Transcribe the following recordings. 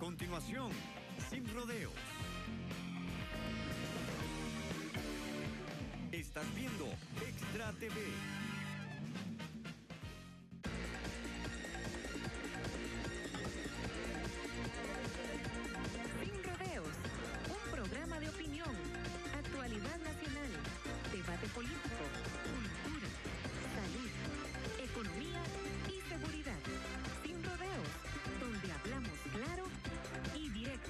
continuación, Sin Rodeos. Estás viendo Extra TV. Sin Rodeos, un programa de opinión, actualidad nacional, debate político, cultura, salud, economía y seguridad. Sin Rodeos, donde hablamos claro y directo.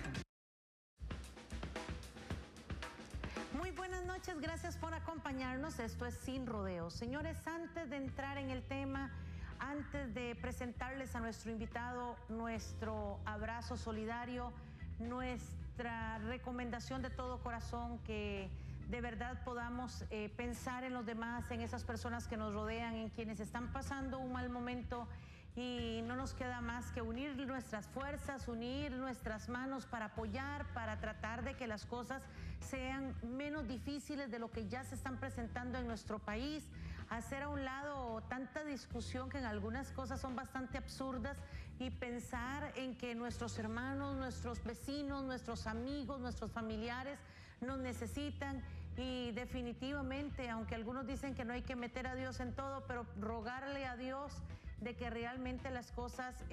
Muy buenas noches, gracias por acompañarnos. Esto es Sin Rodeos. Señores, antes de entrar en el tema, antes de presentarles a nuestro invitado, nuestro abrazo solidario, nuestra recomendación de todo corazón que de verdad podamos pensar en los demás, en esas personas que nos rodean, en quienes están pasando un mal momento, y no nos queda más que unir nuestras fuerzas, unir nuestras manos para apoyar, para tratar de que las cosas sean menos difíciles de lo que ya se están presentando en nuestro país, hacer a un lado tanta discusión que en algunas cosas son bastante absurdas y pensar en que nuestros hermanos, nuestros vecinos, nuestros amigos, nuestros familiares nos necesitan. Y definitivamente, aunque algunos dicen que no hay que meter a Dios en todo, pero rogarle a Dios de que realmente las cosas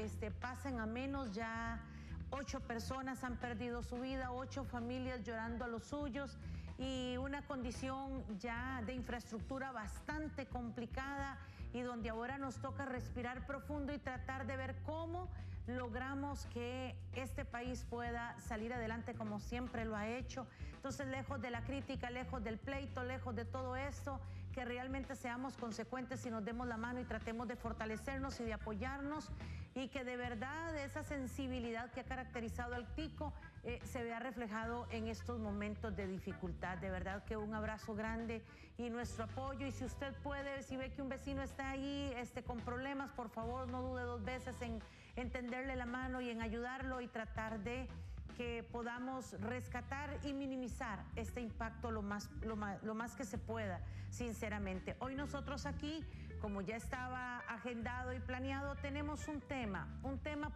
pasen a menos. Ya 8 personas han perdido su vida, 8 familias llorando a los suyos y una condición ya de infraestructura bastante complicada, y donde ahora nos toca respirar profundo y tratar de ver cómo logramos que este país pueda salir adelante como siempre lo ha hecho. Entonces, lejos de la crítica, lejos del pleito, lejos de todo esto, que realmente seamos consecuentes y nos demos la mano y tratemos de fortalecernos y de apoyarnos, y que de verdad esa sensibilidad que ha caracterizado al tico se vea reflejado en estos momentos de dificultad. De verdad que un abrazo grande y nuestro apoyo, y si usted puede, si ve que un vecino está ahí con problemas, por favor no dude 2 veces en tenderle la mano y en ayudarlo, y tratar de que podamos rescatar y minimizar este impacto lo más que se pueda, sinceramente. Hoy nosotros aquí, como ya estaba agendado y planeado, tenemos un tema.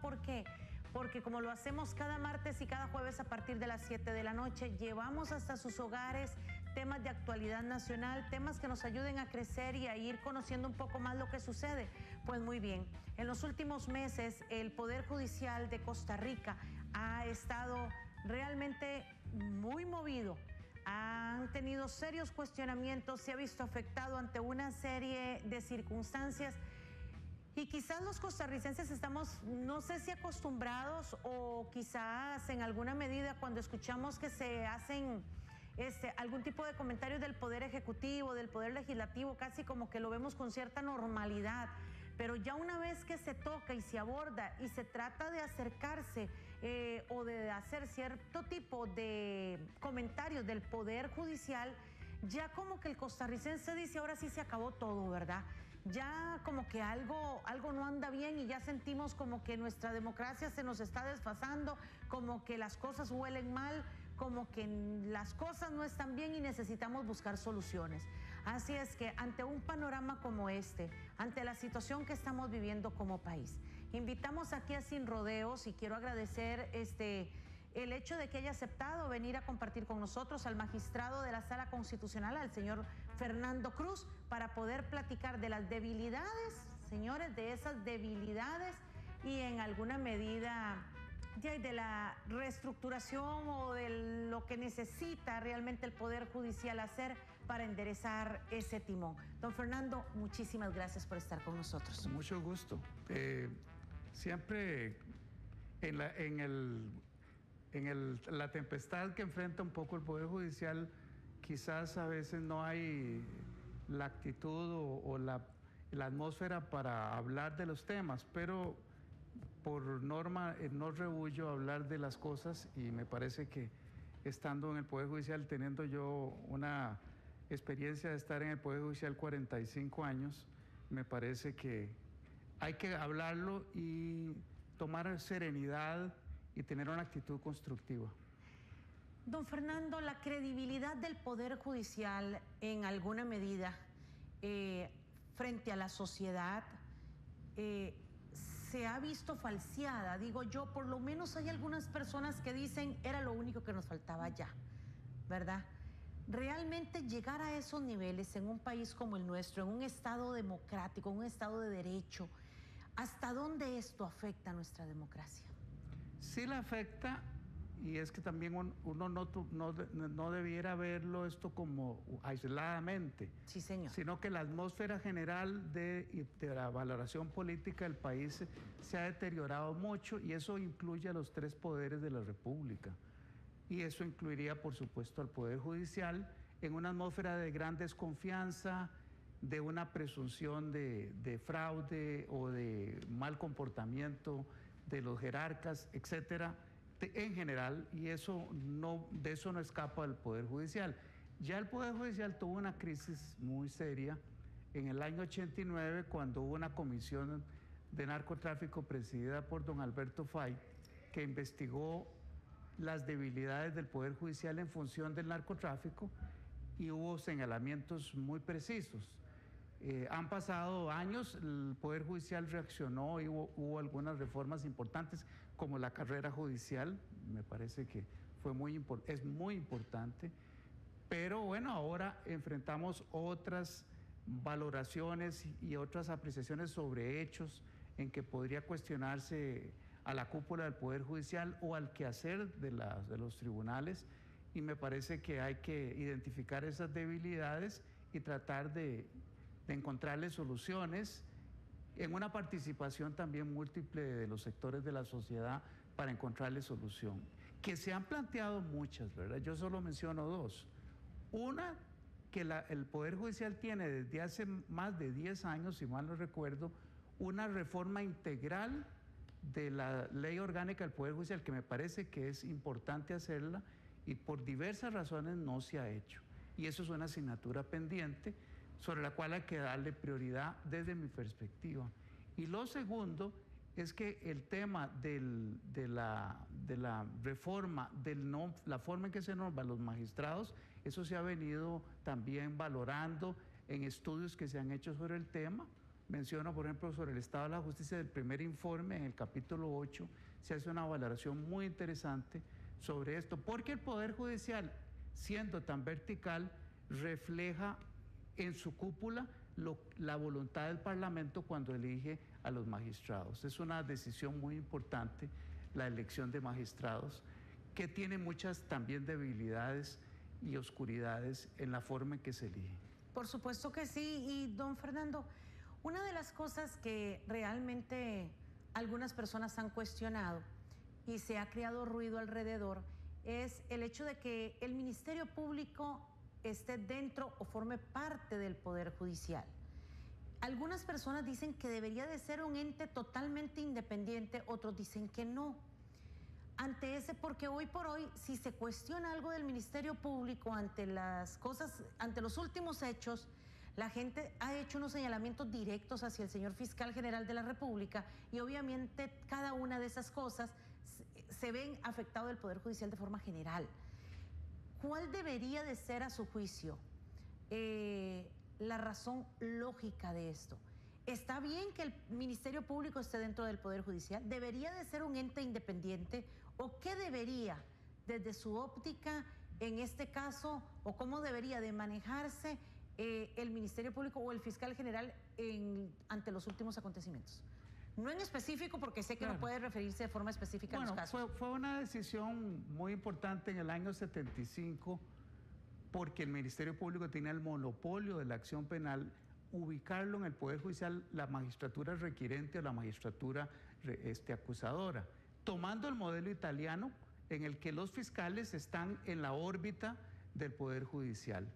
¿Por qué? Porque como lo hacemos cada martes y cada jueves a partir de las 7 de la noche, llevamos hasta sus hogares temas de actualidad nacional, temas que nos ayuden a crecer y a ir conociendo un poco más lo que sucede. Pues muy bien, en los últimos meses el Poder Judicial de Costa Rica ha estado realmente muy movido. Han tenido serios cuestionamientos, se ha visto afectado ante una serie de circunstancias. Y quizás los costarricenses estamos, no sé si acostumbrados o quizás en alguna medida, cuando escuchamos que se hacen algún tipo de comentarios del Poder Ejecutivo, del Poder Legislativo, casi como que lo vemos con cierta normalidad. Pero ya una vez que se toca y se aborda y se trata de acercarse o de hacer cierto tipo de comentarios del Poder Judicial, ya como que el costarricense dice, ahora sí se acabó todo, ¿verdad? Ya como que algo no anda bien, y ya sentimos como que nuestra democracia se nos está desfasando, como que las cosas huelen mal, como que las cosas no están bien y necesitamos buscar soluciones. Así es que ante un panorama como ante la situación que estamos viviendo como país, invitamos aquí a Sin Rodeos, y quiero agradecer el hecho de que haya aceptado venir a compartir con nosotros al magistrado de la Sala Constitucional, al señor Fernando Cruz, para poder platicar de las debilidades, señores, de esas debilidades, y en alguna medida de la reestructuración o de lo que necesita realmente el Poder Judicial hacer para enderezar ese timón. Don Fernando, muchísimas gracias por estar con nosotros. Mucho gusto. Siempre la tempestad que enfrenta un poco el Poder Judicial, quizás a veces no hay la actitud o la atmósfera para hablar de los temas, pero por norma no rehúyo hablar de las cosas, y me parece que estando en el Poder Judicial, teniendo yo una experiencia de estar en el Poder Judicial 45 años, me parece que hay que hablarlo y tomar serenidad y tener una actitud constructiva. Don Fernando, la credibilidad del Poder Judicial en alguna medida frente a la sociedad se ha visto falseada. Digo yo, por lo menos hay algunas personas que dicen era lo único que nos faltaba ya, ¿verdad? Realmente llegar a esos niveles en un país como el nuestro, en un estado democrático, en un estado de derecho, ¿hasta dónde esto afecta a nuestra democracia? Sí la afecta, y es que también uno no debiera verlo esto como aisladamente. Sí, señor. Sino que la atmósfera general de la valoración política del país se ha deteriorado mucho, y eso incluye a los tres poderes de la República. Y eso incluiría, por supuesto, al Poder Judicial, en una atmósfera de gran desconfianza, de una presunción de fraude o de mal comportamiento de los jerarcas, etcétera, en general, y de eso no escapa el Poder Judicial. Ya el Poder Judicial tuvo una crisis muy seria en el año 89, cuando hubo una comisión de narcotráfico presidida por don Alberto Fay, que investigó las debilidades del Poder Judicial en función del narcotráfico, y hubo señalamientos muy precisos. Han pasado años, el Poder Judicial reaccionó y hubo algunas reformas importantes, como la carrera judicial, me parece que es muy importante, pero bueno, ahora enfrentamos otras valoraciones y otras apreciaciones sobre hechos en que podría cuestionarse a la cúpula del Poder Judicial o al quehacer de los tribunales, y me parece que hay que identificar esas debilidades y tratar de encontrarle soluciones en una participación también múltiple de los sectores de la sociedad para encontrarle solución. Que se han planteado muchas, ¿verdad? Yo solo menciono dos. Una, que el Poder Judicial tiene desde hace más de 10 años, si mal no recuerdo, una reforma integral de la ley orgánica del Poder Judicial, que me parece que es importante hacerla, y por diversas razones no se ha hecho. Y eso es una asignatura pendiente sobre la cual hay que darle prioridad desde mi perspectiva. Y lo segundo es que el tema de la reforma, la forma en que se nombran los magistrados, eso se ha venido también valorando en estudios que se han hecho sobre el tema. Menciono, por ejemplo, sobre el estado de la justicia del primer informe, en el capítulo 8, se hace una valoración muy interesante sobre esto, porque el Poder Judicial, siendo tan vertical, refleja en su cúpula la voluntad del Parlamento cuando elige a los magistrados. Es una decisión muy importante, la elección de magistrados, que tiene muchas también debilidades y oscuridades en la forma en que se elige. Por supuesto que sí. Y don Fernando, una de las cosas que realmente algunas personas han cuestionado y se ha creado ruido alrededor es el hecho de que el Ministerio Público esté dentro o forme parte del Poder Judicial. Algunas personas dicen que debería de ser un ente totalmente independiente, otros dicen que no. Ante ese, porque hoy por hoy, si se cuestiona algo del Ministerio Público ante las cosas, ante los últimos hechos, la gente ha hecho unos señalamientos directos hacia el señor Fiscal General de la República, y obviamente cada una de esas cosas se ven afectado el Poder Judicial de forma general. ¿Cuál debería de ser, a su juicio, la razón lógica de esto? ¿Está bien que el Ministerio Público esté dentro del Poder Judicial? ¿Debería de ser un ente independiente? ¿O qué debería, desde su óptica, en este caso, o cómo debería de manejarse el Ministerio Público o el Fiscal General ante los últimos acontecimientos? No en específico, porque sé que no puede referirse de forma específica a los casos. Fue una decisión muy importante en el año 75, porque el Ministerio Público tenía el monopolio de la acción penal, ubicarlo en el Poder Judicial, la magistratura requirente o la magistratura acusadora, tomando el modelo italiano en el que los fiscales están en la órbita del Poder Judicial,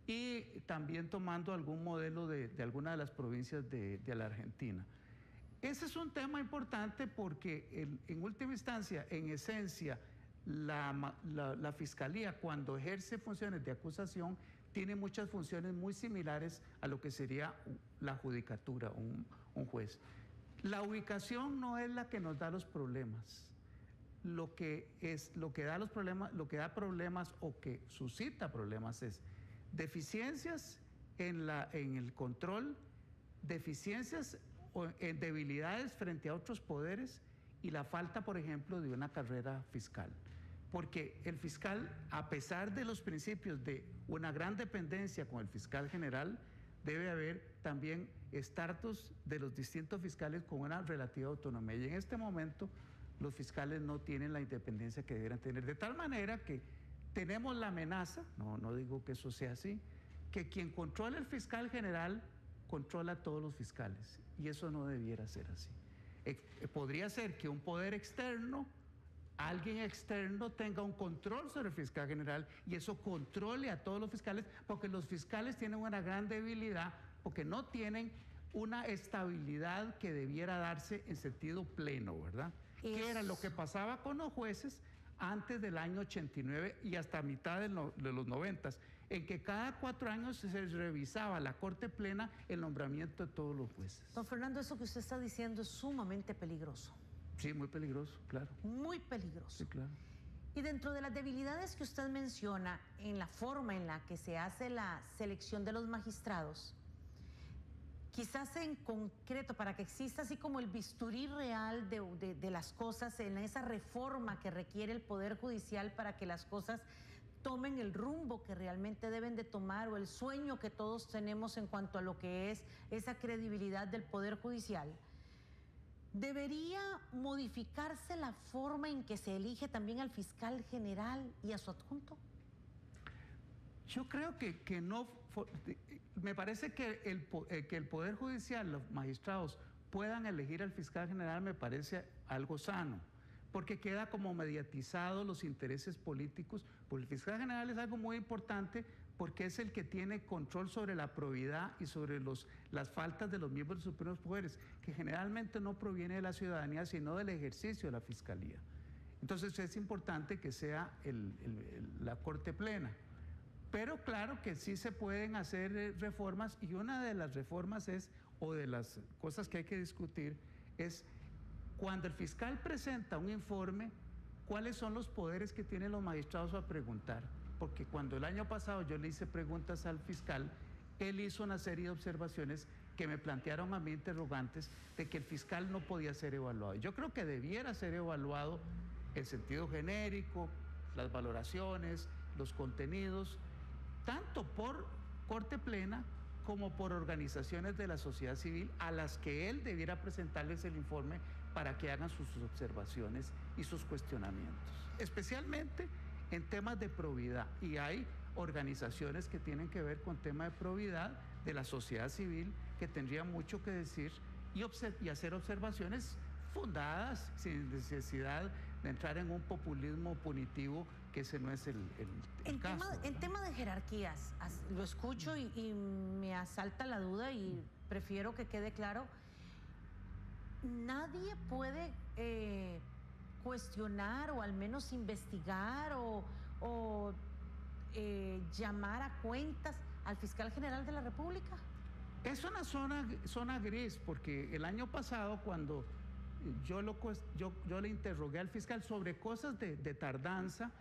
y también tomando algún modelo de alguna de las provincias de la Argentina. Ese es un tema importante porque en última instancia, en esencia, la Fiscalía, cuando ejerce funciones de acusación, tiene muchas funciones muy similares a lo que sería la judicatura, un juez. La ubicación no es la que nos da los problemas. Lo que da problemas o que suscita problemas es deficiencias en el control, deficiencias en debilidades frente a otros poderes y la falta, por ejemplo, de una carrera fiscal. Porque el fiscal, a pesar de los principios de una gran dependencia con el fiscal general, debe haber también estratos de los distintos fiscales con una relativa autonomía. Y en este momento los fiscales no tienen la independencia que deberían tener. De tal manera que tenemos la amenaza, no digo que eso sea así, que quien controla el fiscal general controla a todos los fiscales. Y eso no debiera ser así. Podría ser que un poder externo, alguien externo tenga un control sobre el fiscal general y eso controle a todos los fiscales, porque los fiscales tienen una gran debilidad, porque no tienen una estabilidad que debiera darse en sentido pleno, ¿verdad? Que era lo que pasaba con los jueces antes del año 89 y hasta mitad de los 90, en que cada 4 años se revisaba la Corte Plena el nombramiento de todos los jueces. Don Fernando, eso que usted está diciendo es sumamente peligroso. Sí, muy peligroso, claro. Muy peligroso. Sí, claro. Y dentro de las debilidades que usted menciona en la forma en la que se hace la selección de los magistrados, quizás en concreto, para que exista así como el bisturí real de las cosas en esa reforma que requiere el Poder Judicial para que las cosas tomen el rumbo que realmente deben de tomar, o el sueño que todos tenemos en cuanto a lo que es esa credibilidad del Poder Judicial, ¿debería modificarse la forma en que se elige también al fiscal general y a su adjunto? Yo creo que no, me parece que el Poder Judicial, los magistrados puedan elegir al fiscal general me parece algo sano, porque queda como mediatizado los intereses políticos, porque el fiscal general es algo muy importante porque es el que tiene control sobre la probidad y sobre las faltas de los miembros de los supremos poderes, que generalmente no proviene de la ciudadanía, sino del ejercicio de la fiscalía. Entonces es importante que sea la Corte Plena. Pero claro que sí se pueden hacer reformas, y una de las reformas es, o de las cosas que hay que discutir, es cuando el fiscal presenta un informe, ¿cuáles son los poderes que tienen los magistrados a preguntar? Porque cuando el año pasado yo le hice preguntas al fiscal, él hizo una serie de observaciones que me plantearon a mí interrogantes de que el fiscal no podía ser evaluado. Yo creo que debiera ser evaluado el sentido genérico, las valoraciones, los contenidos, tanto por Corte Plena como por organizaciones de la sociedad civil a las que él debiera presentarles el informe para que hagan sus observaciones y sus cuestionamientos, especialmente en temas de probidad. Y hay organizaciones que tienen que ver con temas de probidad de la sociedad civil que tendrían mucho que decir y hacer observaciones fundadas sin necesidad de entrar en un populismo punitivo, que ese no es el caso. En tema de jerarquías, lo escucho y me asalta la duda y prefiero que quede claro, nadie puede cuestionar o al menos investigar o llamar a cuentas al fiscal general de la República. Es una zona gris, porque el año pasado cuando yo le interrogué al fiscal sobre cosas de tardanza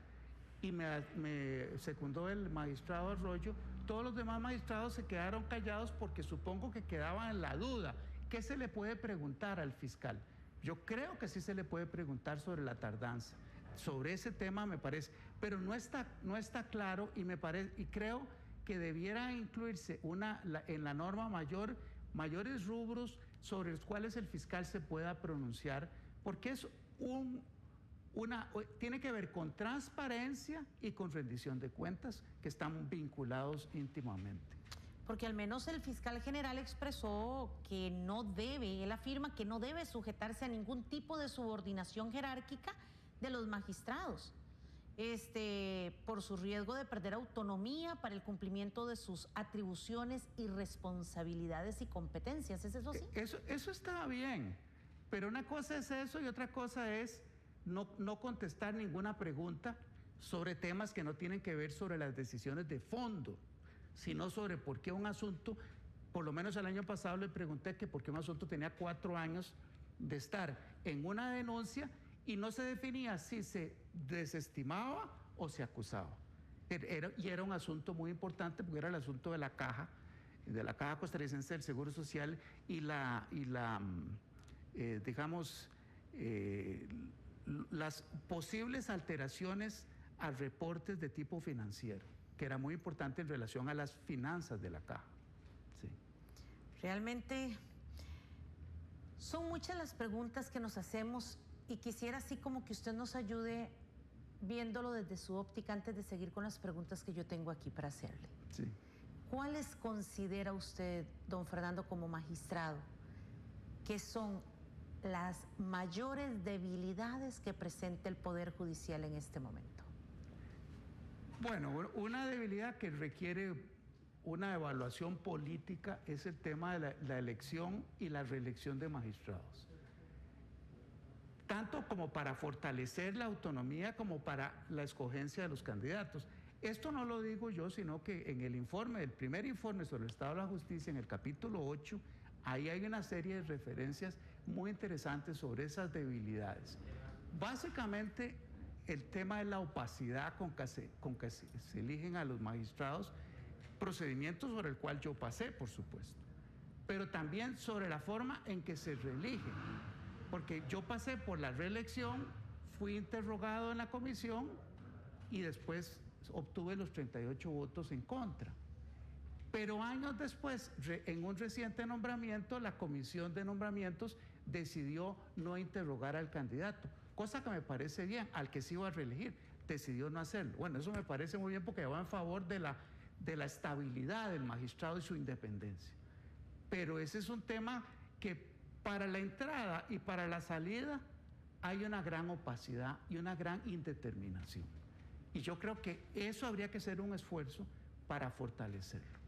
y me secundó el magistrado Arroyo, todos los demás magistrados se quedaron callados porque supongo que quedaban en la duda. ¿Qué se le puede preguntar al fiscal? Yo creo que sí se le puede preguntar sobre la tardanza. Sobre ese tema me parece, pero no está claro y creo que debiera incluirse en la norma mayores rubros sobre los cuales el fiscal se pueda pronunciar, porque es tiene que ver con transparencia y con rendición de cuentas, que están vinculados íntimamente. Porque al menos el fiscal general expresó que él afirma que no debe sujetarse a ningún tipo de subordinación jerárquica de los magistrados, por su riesgo de perder autonomía para el cumplimiento de sus atribuciones y responsabilidades y competencias. ¿Es eso así? Eso está bien, pero una cosa es eso y otra cosa es no contestar ninguna pregunta sobre temas que no tienen que ver sobre las decisiones de fondo, sino sobre por qué un asunto, por lo menos el año pasado le pregunté que por qué un asunto tenía 4 años de estar en una denuncia y no se definía si se desestimaba o se acusaba. Y era un asunto muy importante porque era el asunto de la caja de la Caja Costarricense del Seguro Social y digamos, las posibles alteraciones a reportes de tipo financiero, que era muy importante en relación a las finanzas de la Caja. Sí. Realmente son muchas las preguntas que nos hacemos y quisiera así como que usted nos ayude viéndolo desde su óptica antes de seguir con las preguntas que yo tengo aquí para hacerle. Sí. ¿Cuáles considera usted, don Fernando, como magistrado, que son las mayores debilidades que presenta el Poder Judicial en este momento? Bueno, una debilidad que requiere una evaluación política es el tema de la elección y la reelección de magistrados. Tanto como para fortalecer la autonomía como para la escogencia de los candidatos. Esto no lo digo yo, sino que en el informe, el primer informe sobre el Estado de la Justicia, en el capítulo 8, ahí hay una serie de referencias muy interesantes sobre esas debilidades. Básicamente, el tema de la opacidad con que se eligen a los magistrados, procedimiento sobre el cual yo pasé, por supuesto, pero también sobre la forma en que se reeligen, porque yo pasé por la reelección, fui interrogado en la comisión y después obtuve los 38 votos en contra. Pero años después, en un reciente nombramiento, la comisión de nombramientos decidió no interrogar al candidato, cosa que me parece bien, al que se iba a reelegir, decidió no hacerlo. Bueno, eso me parece muy bien porque va en favor de la estabilidad del magistrado y su independencia. Pero ese es un tema que para la entrada y para la salida hay una gran opacidad y una gran indeterminación. Y yo creo que eso habría que hacer un esfuerzo para fortalecerlo.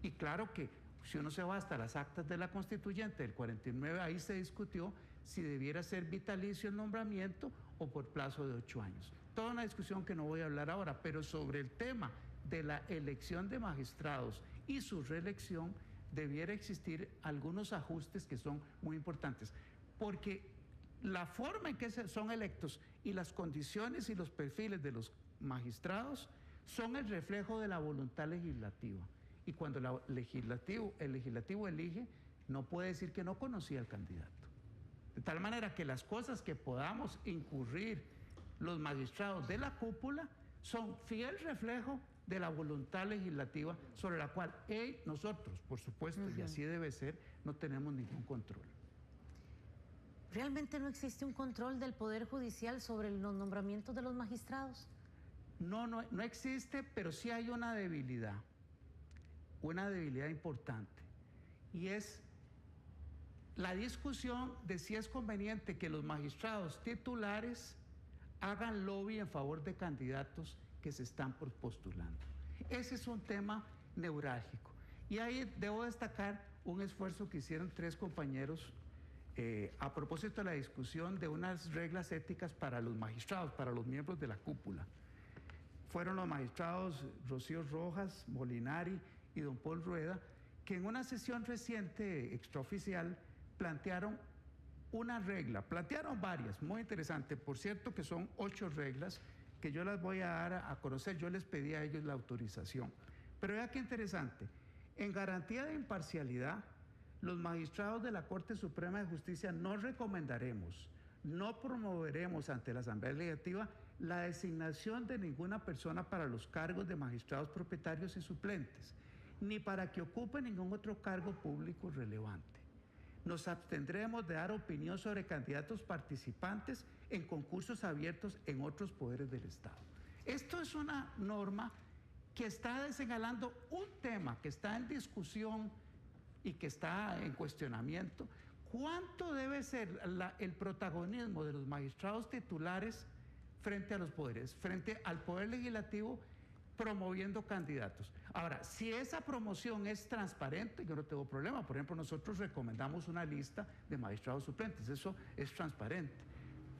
Y claro que si uno se va hasta las actas de la Constituyente del 49, ahí se discutió si debiera ser vitalicio el nombramiento o por plazo de 8 años. Toda una discusión que no voy a hablar ahora, pero sobre el tema de la elección de magistrados y su reelección, debiera existir algunos ajustes que son muy importantes, porque la forma en que son electos y las condiciones y los perfiles de los magistrados son el reflejo de la voluntad legislativa. Y cuando el legislativo elige, no puede decir que no conocía al candidato. De tal manera que las cosas que podamos incurrir los magistrados de la cúpula son fiel reflejo de la voluntad legislativa sobre la cual nosotros, por supuesto, y así debe ser, no tenemos ningún control. ¿Realmente no existe un control del Poder Judicial sobre los nombramientos de los magistrados? No existe, pero sí hay una debilidad importante, y es la discusión de si es conveniente que los magistrados titulares hagan lobby en favor de candidatos que se están postulando. Ese es un tema neurálgico. Y ahí debo destacar un esfuerzo que hicieron 3 compañeros a propósito de la discusión de unas reglas éticas para los magistrados, para los miembros de la cúpula. Fueron los magistrados Rocío Rojas, Molinari y don Paul Rueda, que en una sesión reciente extraoficial plantearon una regla, plantearon varias, muy interesantes, por cierto que son 8 reglas que yo las voy a dar a conocer, yo les pedí a ellos la autorización. Pero vea qué interesante, en garantía de imparcialidad, los magistrados de la Corte Suprema de Justicia no recomendaremos, no promoveremos ante la Asamblea Legislativa la designación de ninguna persona para los cargos de magistrados propietarios y suplentes, ni para que ocupe ningún otro cargo público relevante. Nos abstendremos de dar opinión sobre candidatos participantes en concursos abiertos en otros poderes del Estado. Esto es una norma que está señalando un tema que está en discusión y que está en cuestionamiento. ¿Cuánto debe ser el protagonismo de los magistrados titulares frente a los poderes, frente al Poder Legislativo promoviendo candidatos? Ahora, si esa promoción es transparente, yo no tengo problema. Por ejemplo, nosotros recomendamos una lista de magistrados suplentes, eso es transparente.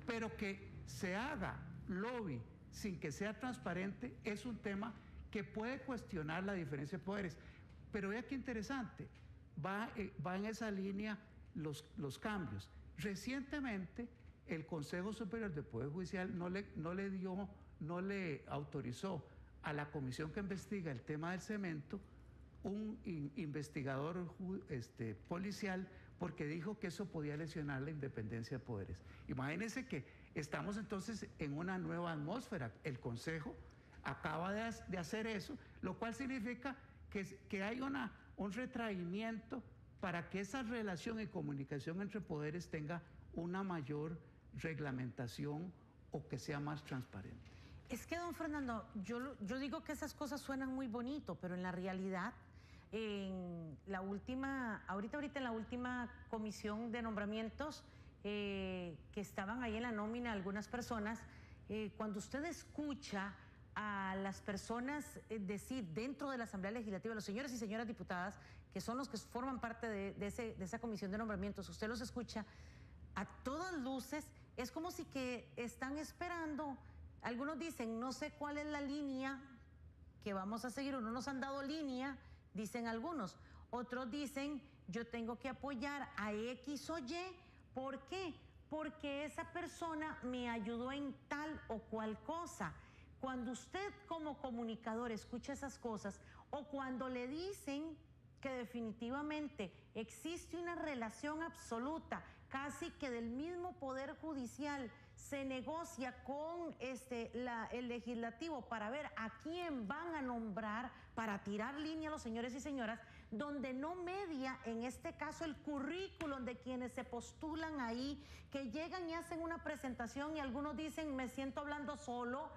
Pero que se haga lobby sin que sea transparente es un tema que puede cuestionar la diferencia de poderes. Pero vea qué interesante, va en esa línea los cambios. Recientemente, el Consejo Superior del Poder Judicial no le autorizó a la comisión que investiga el tema del cemento un investigador policial porque dijo que eso podía lesionar la independencia de poderes. Imagínense que estamos entonces en una nueva atmósfera. El Consejo acaba de hacer eso, lo cual significa que hay un retraimiento para que esa relación y comunicación entre poderes tenga una mayor reglamentación o que sea más transparente. Es que, don Fernando, yo digo que esas cosas suenan muy bonito, pero en la realidad, ahorita en la última comisión de nombramientos que estaban ahí en la nómina algunas personas, cuando usted escucha a las personas decir dentro de la Asamblea Legislativa, los señores y señoras diputadas, que son los que forman parte de esa comisión de nombramientos, usted los escucha, a todas luces, es como si que están esperando. Algunos dicen, no sé cuál es la línea que vamos a seguir, o no nos han dado línea, dicen algunos. Otros dicen, yo tengo que apoyar a X o Y. ¿Por qué? Porque esa persona me ayudó en tal o cual cosa. Cuando usted como comunicador escucha esas cosas, o cuando le dicen que definitivamente existe una relación absoluta, casi que del mismo Poder Judicial, se negocia con el legislativo para ver a quién van a nombrar para tirar línea a los señores y señoras, donde no media, en este caso, el currículum de quienes se postulan ahí, que llegan y hacen una presentación y algunos dicen, me siento hablando solo.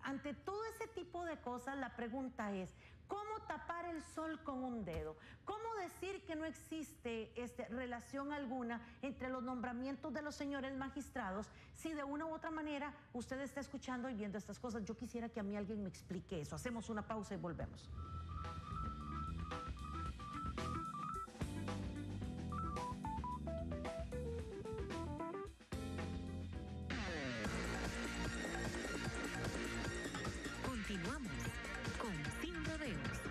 Ante todo ese tipo de cosas, la pregunta es, ¿cómo tapar el sol con un dedo? ¿Cómo decir que no existe relación alguna entre los nombramientos de los señores magistrados si de una u otra manera usted está escuchando y viendo estas cosas? Yo quisiera que a mí alguien me explique eso. Hacemos una pausa y volvemos. Continuamos con Sin Rodeos.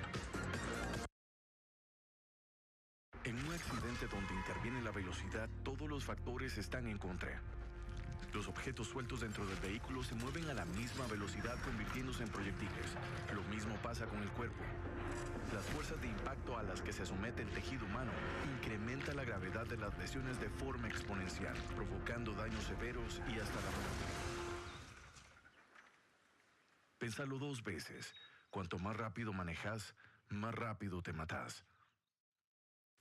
En un accidente donde interviene la velocidad, todos los factores están en contra. Los objetos sueltos dentro del vehículo se mueven a la misma velocidad, convirtiéndose en proyectiles. Lo mismo pasa con el cuerpo. Las fuerzas de impacto a las que se somete el tejido humano incrementa la gravedad de las lesiones de forma exponencial, provocando daños severos y hasta la muerte. Pénsalo 2 veces. Cuanto más rápido manejas, más rápido te matas.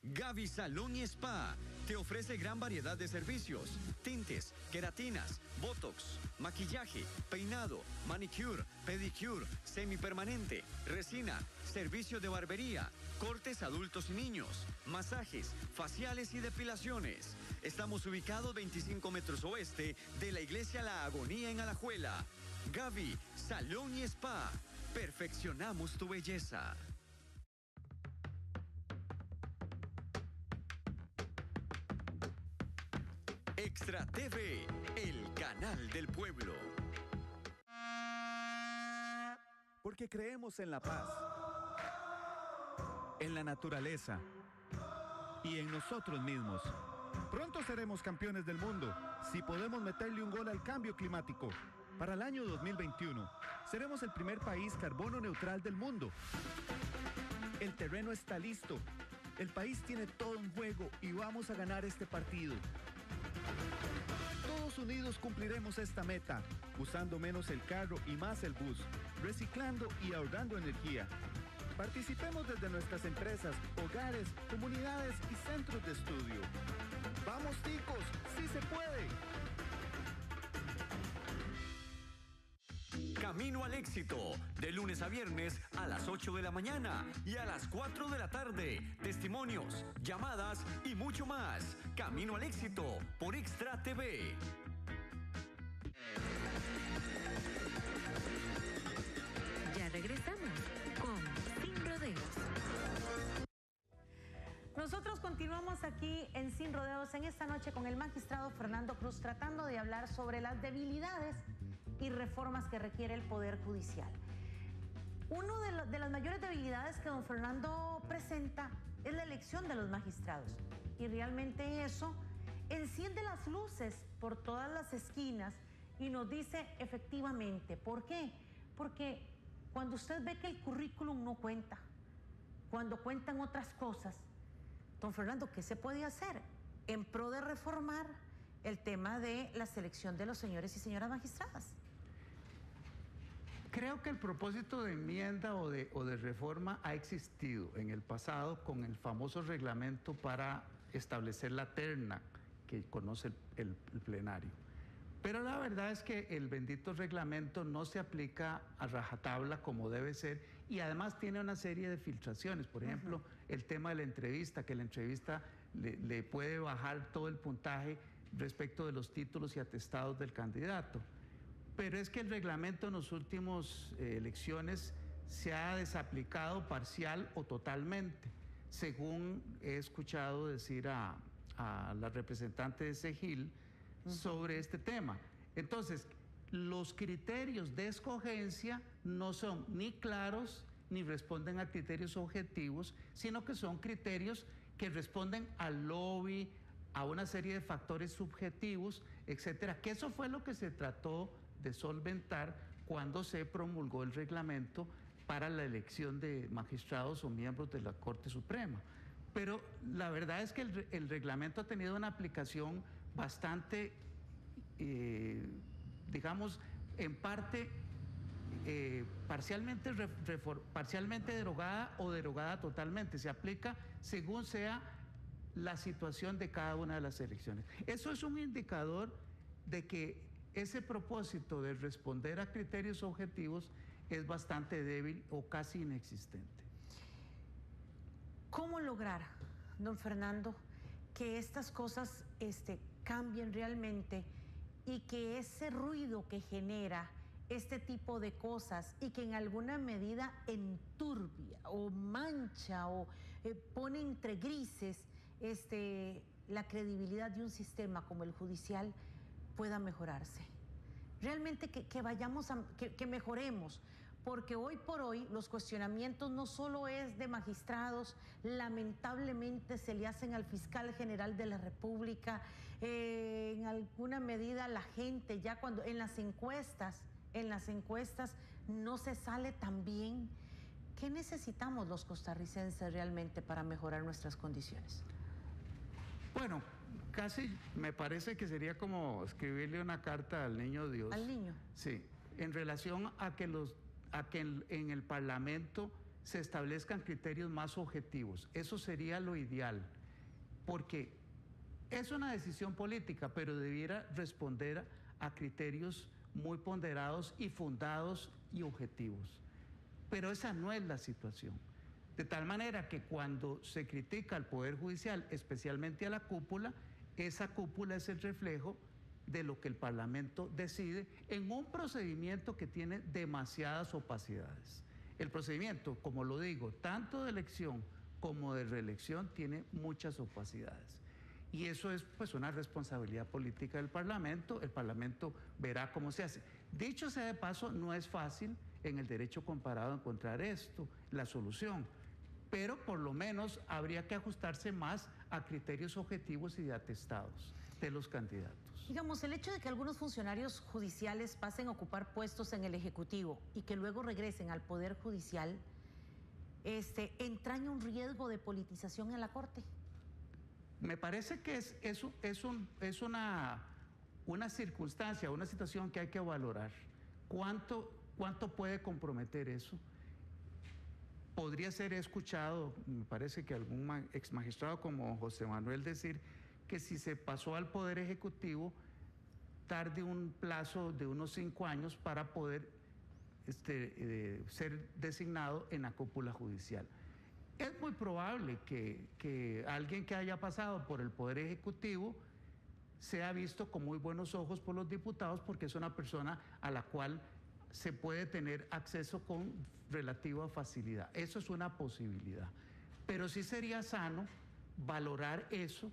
Gavi Salón y Spa te ofrece gran variedad de servicios: tintes, queratinas, botox, maquillaje, peinado, manicure, pedicure, semipermanente, resina, servicio de barbería, cortes adultos y niños, masajes, faciales y depilaciones. Estamos ubicados 25 metros oeste de la iglesia La Agonía en Alajuela. Gavi Salón y Spa. Perfeccionamos tu belleza. Extra TV, el canal del pueblo. Porque creemos en la paz, en la naturaleza y en nosotros mismos. Pronto seremos campeones del mundo si podemos meterle un gol al cambio climático. Para el año 2021, seremos el primer país carbono neutral del mundo. El terreno está listo. El país tiene todo en juego y vamos a ganar este partido. Todos unidos cumpliremos esta meta, usando menos el carro y más el bus, reciclando y ahorrando energía. Participemos desde nuestras empresas, hogares, comunidades y centros de estudio. ¡Vamos, ticos! ¡Sí se puede! Camino al éxito, de lunes a viernes a las 8 de la mañana y a las 4 de la tarde. Testimonios, llamadas y mucho más. Camino al éxito por Extra TV. Ya regresamos con Sin Rodeos. Nosotros continuamos aquí en Sin Rodeos en esta noche con el magistrado Fernando Cruz, tratando de hablar sobre las debilidades y reformas que requiere el Poder Judicial. Una de las mayores debilidades que don Fernando presenta es la elección de los magistrados. Y realmente eso enciende las luces por todas las esquinas y nos dice efectivamente, ¿por qué? Porque cuando usted ve que el currículum no cuenta, cuando cuentan otras cosas, don Fernando, ¿qué se puede hacer en pro de reformar el tema de la selección de los señores y señoras magistradas? Creo que el propósito de enmienda o de reforma ha existido en el pasado con el famoso reglamento para establecer la terna que conoce el plenario. Pero la verdad es que el bendito reglamento no se aplica a rajatabla como debe ser y además tiene una serie de filtraciones. Por ejemplo, el tema de la entrevista, que la entrevista le puede bajar todo el puntaje respecto de los títulos y atestados del candidato. Pero es que el reglamento en las últimas elecciones se ha desaplicado parcial o totalmente, según he escuchado decir a la representante de SEGIL sobre este tema. Entonces, los criterios de escogencia no son ni claros ni responden a criterios objetivos, sino que son criterios que responden al lobby, a una serie de factores subjetivos, etcétera, que eso fue lo que se trató de solventar cuando se promulgó el reglamento para la elección de magistrados o miembros de la Corte Suprema. Pero la verdad es que el reglamento ha tenido una aplicación bastante, digamos, en parte parcialmente derogada o derogada totalmente. Se aplica según sea la situación de cada una de las elecciones. Eso es un indicador de que ese propósito de responder a criterios objetivos es bastante débil o casi inexistente. ¿Cómo lograr, don Fernando, que estas cosas cambien realmente y que ese ruido que genera este tipo de cosas y que en alguna medida enturbia o mancha o pone entre grises la credibilidad de un sistema como el judicial pueda mejorarse? Realmente que mejoremos, porque hoy por hoy los cuestionamientos no solo es de magistrados, lamentablemente se le hacen al fiscal general de la República, en alguna medida la gente ya cuando en las encuestas no se sale tan bien. ¿Qué necesitamos los costarricenses realmente para mejorar nuestras condiciones? Bueno, casi me parece que sería como escribirle una carta al niño Dios. ¿Al niño? Sí, en relación a que en el Parlamento se establezcan criterios más objetivos. Eso sería lo ideal, porque es una decisión política, pero debiera responder a criterios muy ponderados y fundados y objetivos. Pero esa no es la situación. De tal manera que cuando se critica al Poder Judicial, especialmente a la cúpula, esa cúpula es el reflejo de lo que el Parlamento decide en un procedimiento que tiene demasiadas opacidades. El procedimiento, como lo digo, tanto de elección como de reelección, tiene muchas opacidades. Y eso es pues una responsabilidad política del Parlamento. El Parlamento verá cómo se hace. Dicho sea de paso, no es fácil en el derecho comparado encontrar esto, la solución. Pero por lo menos habría que ajustarse más a criterios objetivos y de atestados de los candidatos. Digamos, el hecho de que algunos funcionarios judiciales pasen a ocupar puestos en el Ejecutivo y que luego regresen al Poder Judicial, entraña un riesgo de politización en la Corte. Me parece que es una circunstancia, una situación que hay que valorar. ¿Cuánto puede comprometer eso? Podría ser escuchado, me parece que algún ex magistrado como José Manuel decir que si se pasó al Poder Ejecutivo, tarde un plazo de unos 5 años para poder ser designado en la cúpula judicial. Es muy probable que alguien que haya pasado por el Poder Ejecutivo sea visto con muy buenos ojos por los diputados porque es una persona a la cual se puede tener acceso con relativa facilidad. Eso es una posibilidad. Pero sí sería sano valorar eso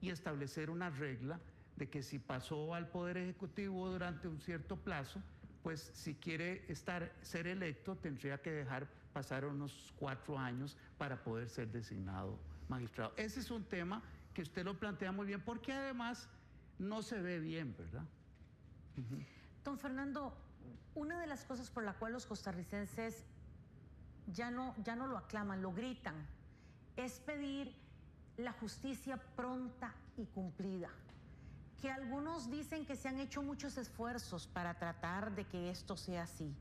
y establecer una regla de que si pasó al Poder Ejecutivo durante un cierto plazo, pues si quiere ser electo, tendría que dejar pasar unos 4 años para poder ser designado magistrado. Ese es un tema que usted lo plantea muy bien, porque además no se ve bien, ¿verdad? Don Fernando, una de las cosas por la cual los costarricenses ya no lo aclaman, lo gritan. Es pedir la justicia pronta y cumplida. Que algunos dicen que se han hecho muchos esfuerzos para tratar de que esto sea así.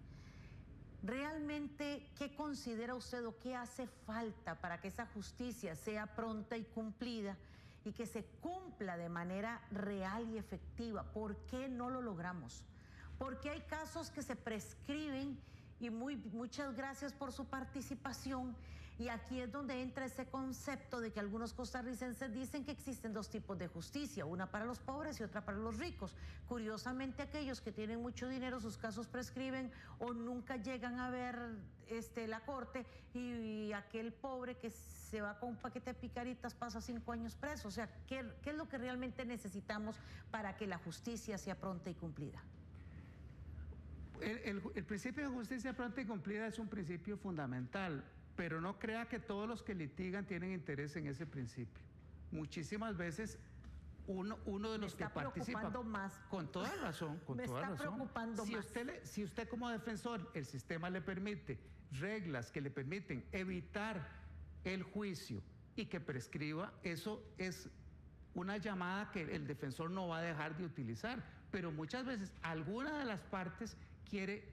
¿Realmente qué considera usted o qué hace falta para que esa justicia sea pronta y cumplida y que se cumpla de manera real y efectiva? ¿Por qué no lo logramos? Porque hay casos que se prescriben y muchas gracias por su participación. Y aquí es donde entra ese concepto de que algunos costarricenses dicen que existen dos tipos de justicia, una para los pobres y otra para los ricos. Curiosamente, aquellos que tienen mucho dinero, sus casos prescriben o nunca llegan a ver la corte, y aquel pobre que se va con un paquete de picaritas pasa 5 años preso. O sea, ¿qué es lo que realmente necesitamos para que la justicia sea pronta y cumplida? El principio de justicia pronta y cumplida es un principio fundamental, pero no crea que todos los que litigan tienen interés en ese principio. Muchísimas veces uno de los que participa... más. Con toda razón, con toda razón. Me está preocupando más. Si usted como defensor, el sistema le permite reglas que le permiten evitar el juicio y que prescriba, eso es una llamada que el defensor no va a dejar de utilizar. Pero muchas veces alguna de las partes quiere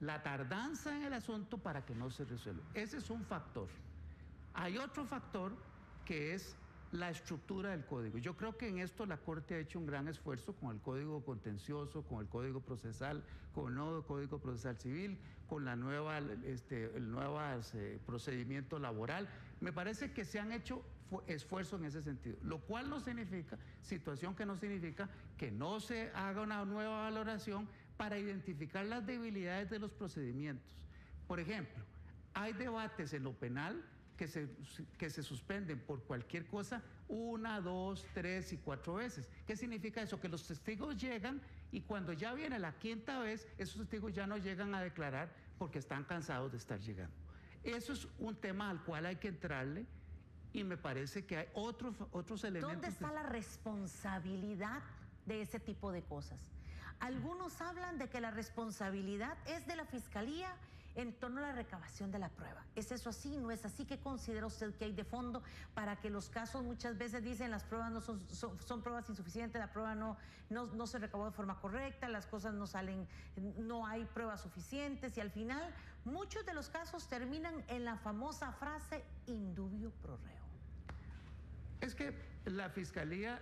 la tardanza en el asunto para que no se resuelva. Ese es un factor. Hay otro factor que es la estructura del código. Yo creo que en esto la Corte ha hecho un gran esfuerzo con el Código Contencioso, con el Código Procesal, con el nuevo Código Procesal Civil, con el nuevo procedimiento laboral. Me parece que se han hecho esfuerzos en ese sentido, lo cual no significa, situación que no significa que no se haga una nueva valoración para identificar las debilidades de los procedimientos. Por ejemplo, hay debates en lo penal que se suspenden por cualquier cosa 1, 2, 3 y 4 veces. ¿Qué significa eso? Que los testigos llegan y cuando ya viene la 5ª vez, esos testigos ya no llegan a declarar porque están cansados de estar llegando. Eso es un tema al cual hay que entrarle, y me parece que hay otros elementos. ¿Dónde está la responsabilidad de ese tipo de cosas? Algunos hablan de que la responsabilidad es de la Fiscalía en torno a la recabación de la prueba. ¿Es eso así? ¿No es así? ¿Qué considera usted que hay de fondo para que los casos muchas veces dicen las pruebas no son pruebas insuficientes, la prueba no se recabó de forma correcta, las cosas no salen, no hay pruebas suficientes, y al final muchos de los casos terminan en la famosa frase indubio pro reo? Es que la Fiscalía,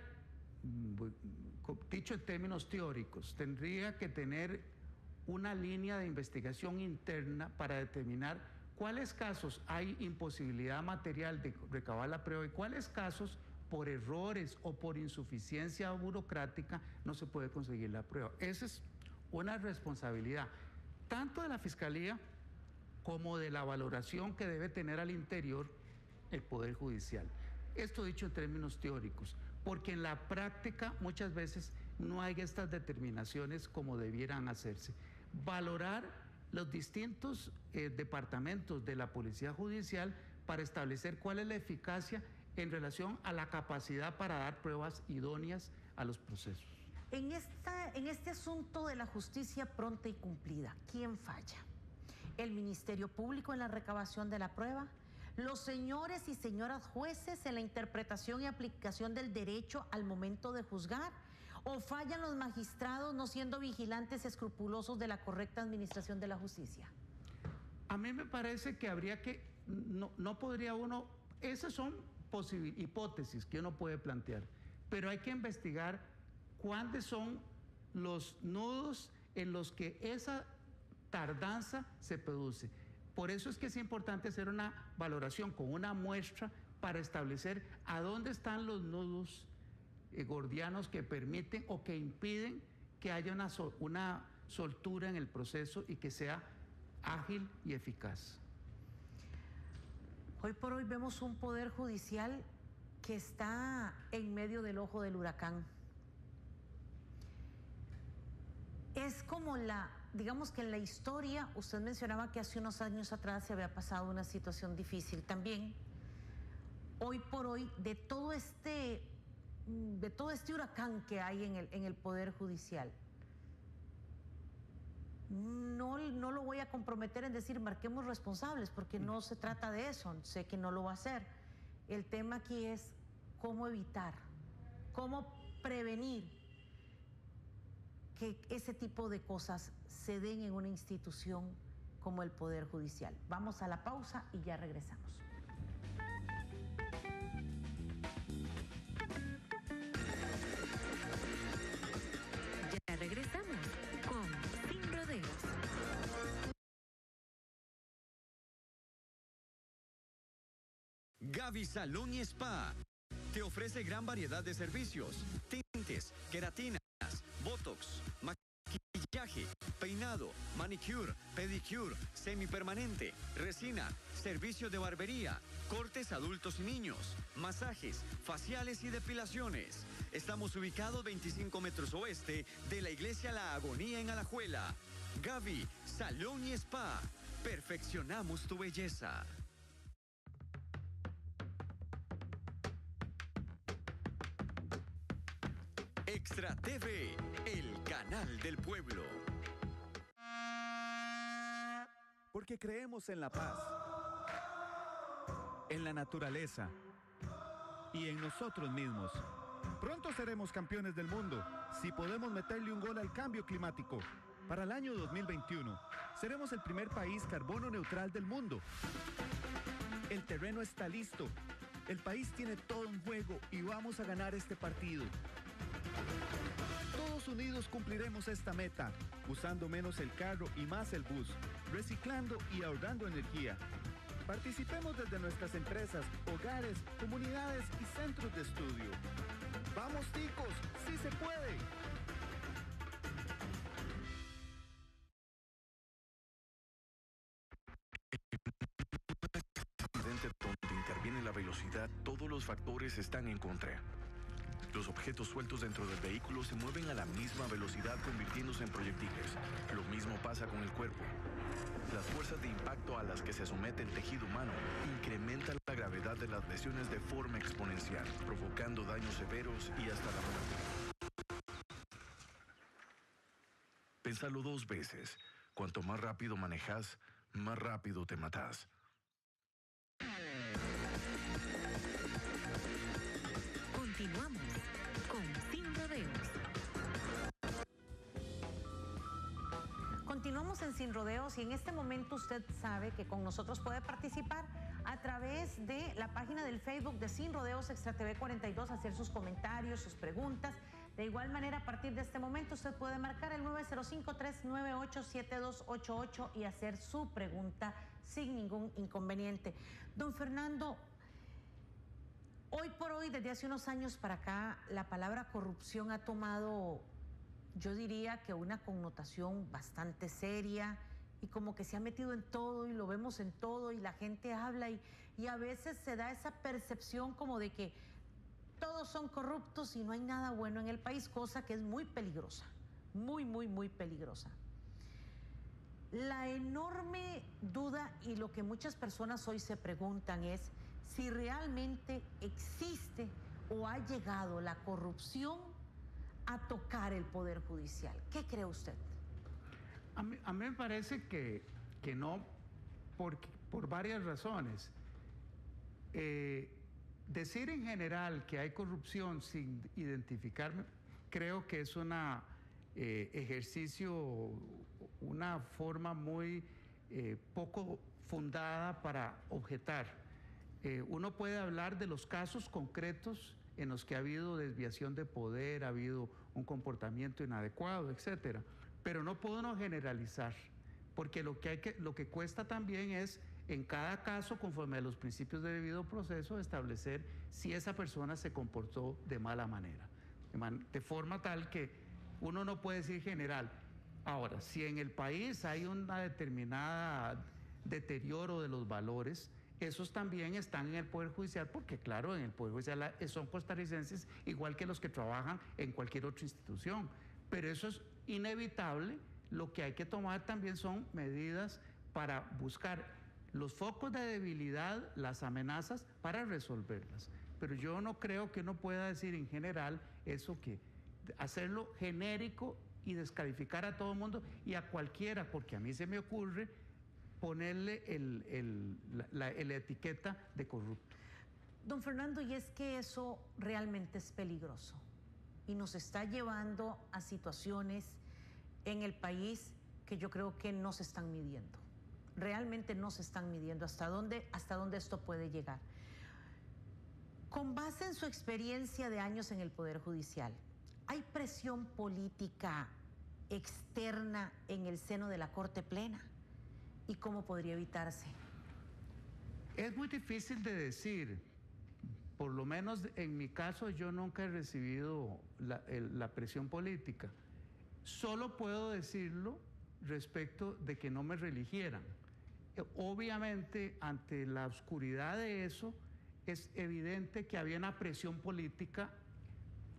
dicho en términos teóricos, tendría que tener una línea de investigación interna para determinar cuáles casos hay imposibilidad material de recabar la prueba y cuáles casos por errores o por insuficiencia burocrática no se puede conseguir la prueba. Esa es una responsabilidad tanto de la Fiscalía como de la valoración que debe tener al interior el Poder Judicial. Esto dicho en términos teóricos, porque en la práctica muchas veces no hay estas determinaciones como debieran hacerse. Valorar los distintos departamentos de la Policía Judicial para establecer cuál es la eficacia en relación a la capacidad para dar pruebas idóneas a los procesos. En este asunto de la justicia pronta y cumplida, ¿quién falla? ¿El Ministerio Público en la recabación de la prueba? ¿Los señores y señoras jueces en la interpretación y aplicación del derecho al momento de juzgar? ¿O fallan los magistrados no siendo vigilantes escrupulosos de la correcta administración de la justicia? A mí me parece que habría que, no podría uno, esas son hipótesis que uno puede plantear, pero hay que investigar cuáles son los nudos en los que esa tardanza se produce. Por eso es que es importante hacer una valoración con una muestra para establecer a dónde están los nudos gordianos que permiten o que impiden que haya una soltura en el proceso y que sea ágil y eficaz. Hoy por hoy vemos un poder judicial que está en medio del ojo del huracán. Es como digamos que en la historia, usted mencionaba que hace unos años atrás se había pasado una situación difícil también. Hoy por hoy, de todo este huracán que hay en el Poder Judicial, no lo voy a comprometer en decir marquemos responsables, porque no se trata de eso, sé que no lo va a hacer. El tema aquí es cómo evitar, cómo prevenir que ese tipo de cosas se den en una institución como el Poder Judicial. Vamos a la pausa y ya regresamos. Ya regresamos con Sin Rodeos. Gavi Salón y Spa te ofrece gran variedad de servicios: tintes, queratinas, botox, maquillaje, peinado, manicure, pedicure, semipermanente, resina, servicios de barbería, cortes adultos y niños, masajes, faciales y depilaciones. Estamos ubicados 25 metros oeste de la iglesia La Agonía en Alajuela. Gavi Salón y Spa. Perfeccionamos tu belleza. Extra TV, el canal del pueblo. Porque creemos en la paz, en la naturaleza y en nosotros mismos. Pronto seremos campeones del mundo si podemos meterle un gol al cambio climático. Para el año 2021, seremos el primer país carbono neutral del mundo. El terreno está listo. El país tiene todo en juego y vamos a ganar este partido. Todos unidos cumpliremos esta meta, usando menos el carro y más el bus, reciclando y ahorrando energía. Participemos desde nuestras empresas, hogares, comunidades y centros de estudio. ¡Vamos, ticos! ¡Sí se puede! Accidente donde interviene la velocidad, todos los factores están en contra. Los objetos sueltos dentro del vehículo se mueven a la misma velocidad, convirtiéndose en proyectiles. Lo mismo pasa con el cuerpo. Las fuerzas de impacto a las que se somete el tejido humano incrementan la gravedad de las lesiones de forma exponencial, provocando daños severos y hasta la muerte. Pénsalo 2 veces. Cuanto más rápido manejas, más rápido te matas. Continuamos con Sin Rodeos. Continuamos en Sin Rodeos y en este momento usted sabe que con nosotros puede participar a través de la página del Facebook de Sin Rodeos Extra TV 42, hacer sus comentarios, sus preguntas. De igual manera, a partir de este momento usted puede marcar el 905-398-7288 y hacer su pregunta sin ningún inconveniente. Don Fernando, hoy por hoy, desde hace unos años para acá, la palabra corrupción ha tomado, yo diría que una connotación bastante seria y como que se ha metido en todo y lo vemos en todo y la gente habla y a veces se da esa percepción como de que todos son corruptos y no hay nada bueno en el país, cosa que es muy peligrosa, muy peligrosa. La enorme duda y lo que muchas personas hoy se preguntan es si realmente existe o ha llegado la corrupción a tocar el Poder Judicial. ¿Qué cree usted? A mí me parece que no, por varias razones. Decir en general que hay corrupción sin identificarme, creo que es una ejercicio, una forma muy poco fundada para objetar. Uno puede hablar de los casos concretos en los que ha habido desviación de poder, ha habido un comportamiento inadecuado, etcétera, pero no puede uno generalizar, porque lo que cuesta también es en cada caso, conforme a los principios de debido proceso, establecer si esa persona se comportó de mala manera, de forma tal que uno no puede decir general. Ahora, si en el país hay una determinada deterioro de los valores, esos también están en el Poder Judicial, porque claro, en el Poder Judicial son costarricenses igual que los que trabajan en cualquier otra institución, pero eso es inevitable. Lo que hay que tomar también son medidas para buscar los focos de debilidad, las amenazas, para resolverlas. Pero yo no creo que uno pueda decir en general eso, que hacerlo genérico y descalificar a todo el mundo y a cualquiera, porque a mí se me ocurre ponerle la etiqueta de corrupto. Don Fernando, y es que eso realmente es peligroso y nos está llevando a situaciones en el país que yo creo que no se están midiendo. Realmente no se están midiendo hasta dónde esto puede llegar. Con base en su experiencia de años en el Poder Judicial, ¿hay presión política externa en el seno de la Corte Plena? ¿Y cómo podría evitarse? Es muy difícil de decir. Por lo menos en mi caso yo nunca he recibido la presión política. Solo puedo decirlo respecto de que no me reeligieran. Obviamente, ante la oscuridad de eso, es evidente que había una presión política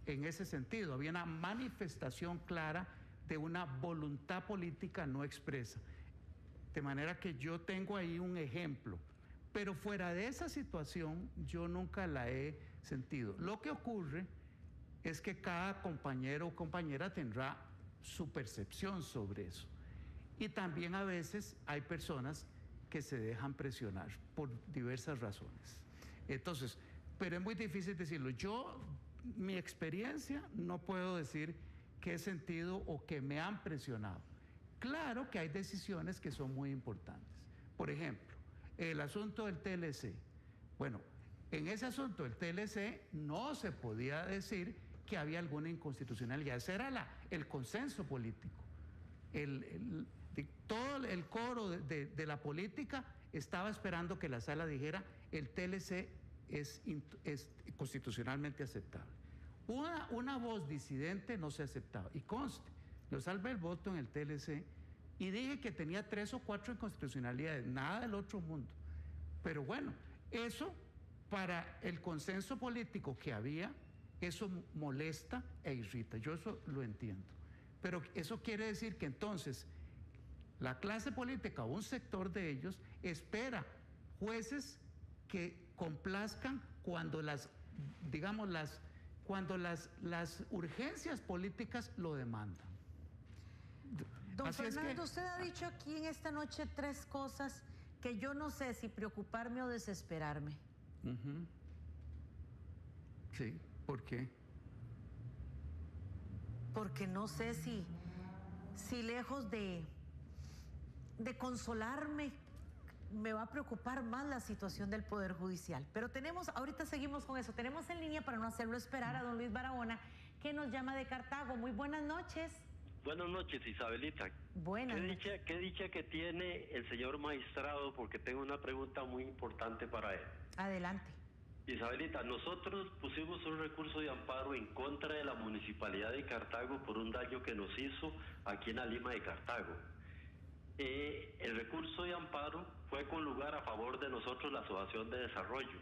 en ese sentido, había una manifestación clara de una voluntad política no expresa. De manera que yo tengo ahí un ejemplo. Pero fuera de esa situación, yo nunca la he sentido. Lo que ocurre es que cada compañero o compañera tendrá su percepción sobre eso. Y también a veces hay personas que se dejan presionar por diversas razones. Entonces, pero es muy difícil decirlo. Yo, mi experiencia, no puedo decir que he sentido o que me han presionado. Claro que hay decisiones que son muy importantes. Por ejemplo, el asunto del TLC. Bueno, en ese asunto del TLC no se podía decir que había alguna inconstitucionalidad. Ese era el consenso político. Todo el coro de la política estaba esperando que la sala dijera el TLC es constitucionalmente aceptable. Una voz disidente no se aceptaba. Y conste, yo salvé el voto en el TLC y dije que tenía 3 o 4 inconstitucionalidades, nada del otro mundo. Pero bueno, eso para el consenso político que había, eso molesta e irrita. Yo eso lo entiendo. Pero eso quiere decir que entonces la clase política o un sector de ellos espera jueces que complazcan cuando cuando las urgencias políticas lo demandan. Don Así Fernando, usted ha dicho aquí en esta noche 3 cosas que yo no sé si preocuparme o desesperarme. Sí, ¿por qué? Porque no sé si lejos de consolarme, me va a preocupar más la situación del Poder Judicial. Pero ahorita seguimos con eso. Tenemos en línea, para no hacerlo esperar, a don Luis Barahona, que nos llama de Cartago. Muy buenas noches. Buenas noches, Isabelita. Buenas noches. Qué dicha que tiene el señor magistrado, porque tengo una pregunta muy importante para él. Adelante. Isabelita, nosotros pusimos un recurso de amparo en contra de la Municipalidad de Cartago por un daño que nos hizo aquí en la Lima de Cartago. El recurso de amparo fue con lugar a favor de nosotros, la Asociación de Desarrollo.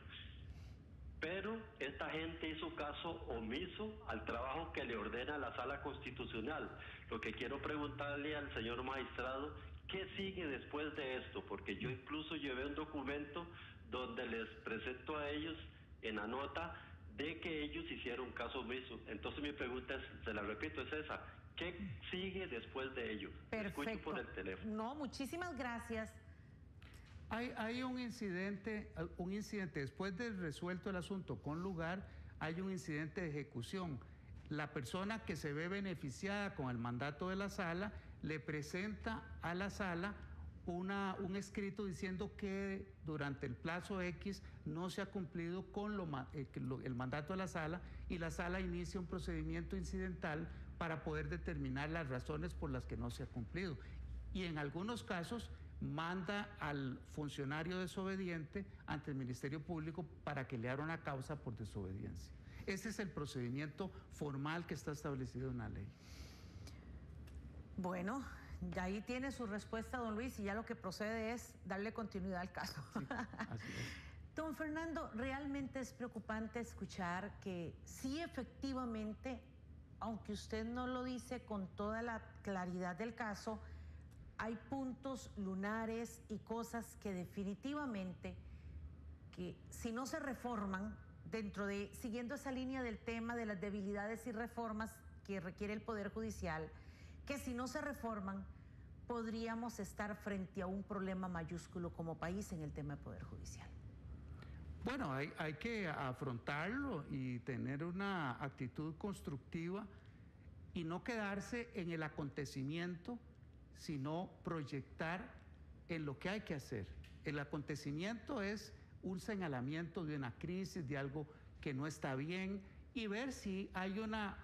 Pero esta gente hizo caso omiso al trabajo que le ordena la Sala Constitucional. Lo que quiero preguntarle al señor magistrado, ¿qué sigue después de esto? Porque yo incluso llevé un documento donde les presento a ellos en la nota de que ellos hicieron caso omiso. Entonces mi pregunta es, se la repito, es esa: ¿qué sigue después de ello? Perfecto. Escucho por el teléfono. No, muchísimas gracias. Hay un incidente, después de resuelto el asunto con lugar, hay un incidente de ejecución. La persona que se ve beneficiada con el mandato de la sala le presenta a la sala un escrito diciendo que durante el plazo X no se ha cumplido con el mandato de la sala, y la sala inicia un procedimiento incidental para poder determinar las razones por las que no se ha cumplido. Y en algunos casos manda al funcionario desobediente ante el Ministerio Público para que le abra una causa por desobediencia. Ese es el procedimiento formal que está establecido en la ley. Bueno, de ahí tiene su respuesta, don Luis, y ya lo que procede es darle continuidad al caso. Sí, así es. Don Fernando, realmente es preocupante escuchar que sí, efectivamente, aunque usted no lo dice con toda la claridad del caso, hay puntos lunares y cosas que definitivamente, que si no se reforman siguiendo esa línea del tema de las debilidades y reformas que requiere el Poder Judicial, que si no se reforman, podríamos estar frente a un problema mayúsculo como país en el tema de Poder Judicial? Bueno, hay que afrontarlo y tener una actitud constructiva y no quedarse en el acontecimiento, sino proyectar en lo que hay que hacer. El acontecimiento es un señalamiento de una crisis, de algo que no está bien, y ver si hay una